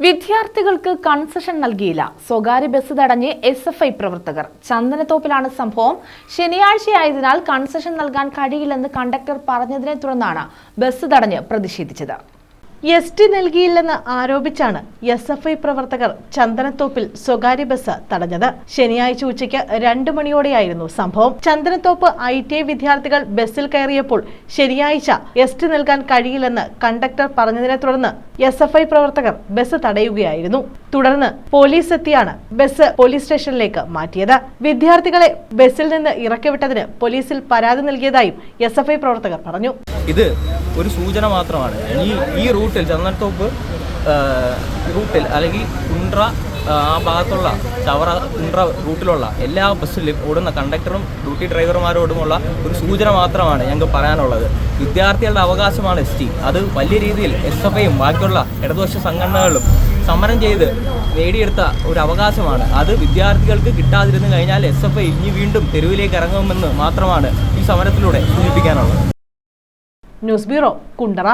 വിദ്യാർത്ഥികൾക്ക് കൺസെഷൻ നൽകിയില്ല. സ്വകാര്യ ബസ് തടഞ്ഞ് SFI പ്രവർത്തകർ. ചന്ദനത്തോപ്പിലാണ് സംഭവം. ശനിയാഴ്ചയായതിനാൽ കൺസെഷൻ നൽകാൻ കഴിയില്ലെന്ന് കണ്ടക്ടർ പറഞ്ഞതിനെ തുടർന്നാണ് ബസ് തടഞ്ഞ് പ്രതിഷേധിച്ചത്. ST നൽകിയില്ലെന്ന് ആരോപിച്ചാണ് SFI പ്രവർത്തകർ ചന്ദനത്തോപ്പിൽ സ്വകാര്യ ബസ് തടഞ്ഞത്. ശനിയാഴ്ച ഉച്ചയ്ക്ക് 2 മണിയോടെയായിരുന്നു സംഭവം. ചന്ദനത്തോപ്പ് ITI വിദ്യാർത്ഥികൾ ബസ്സിൽ കയറിയപ്പോൾ ശനിയാഴ്ച ST നൽകാൻ കഴിയില്ലെന്ന് കണ്ടക്ടർ പറഞ്ഞതിനെ തുടർന്ന് SFI പ്രവർത്തകർ ബസ് തടയുകയായിരുന്നു. തുടർന്ന് പോലീസ് എത്തിയാണ് ബസ് പോലീസ് സ്റ്റേഷനിലേക്ക് മാറ്റിയത്. വിദ്യാർത്ഥികളെ ബസ്സിൽ നിന്ന് ഇറക്കിവിട്ടതിന് പോലീസിൽ പരാതി നൽകിയതായും SFI പ്രവർത്തകർ പറഞ്ഞു. ഇത് ഒരു സൂചന മാത്രമാണ്. ഈ റൂട്ടിൽ ചന്ദനത്തോപ്പ് റൂട്ടിൽ അല്ലെങ്കിൽ കുണ്ട്ര ആ ഭാഗത്തുള്ള ചവറ കുണ്ട്ര റൂട്ടിലുള്ള എല്ലാ ബസ്സിലും ഓടുന്ന കണ്ടക്ടറും ഡ്യൂട്ടി ഡ്രൈവർമാരോടുമുള്ള ഒരു സൂചന മാത്രമാണ് ഞങ്ങൾക്ക് പറയാനുള്ളത്. വിദ്യാർത്ഥികളുടെ അവകാശമാണ് ST. അത് വലിയ രീതിയിൽ SFIയും ബാക്കിയുള്ള ഇടതുപക്ഷ സംഘടനകളും സമരം ചെയ്ത് നേടിയെടുത്ത ഒരു അവകാശമാണ്. അത് വിദ്യാർത്ഥികൾക്ക് കിട്ടാതിരുന്നു കഴിഞ്ഞാൽ SFI ഇനി വീണ്ടും തെരുവിലേക്ക് ഇറങ്ങുമെന്ന് മാത്രമാണ് ഈ സമരത്തിലൂടെ സൂചിപ്പിക്കാനുള്ളത്. News bureau, Kundara.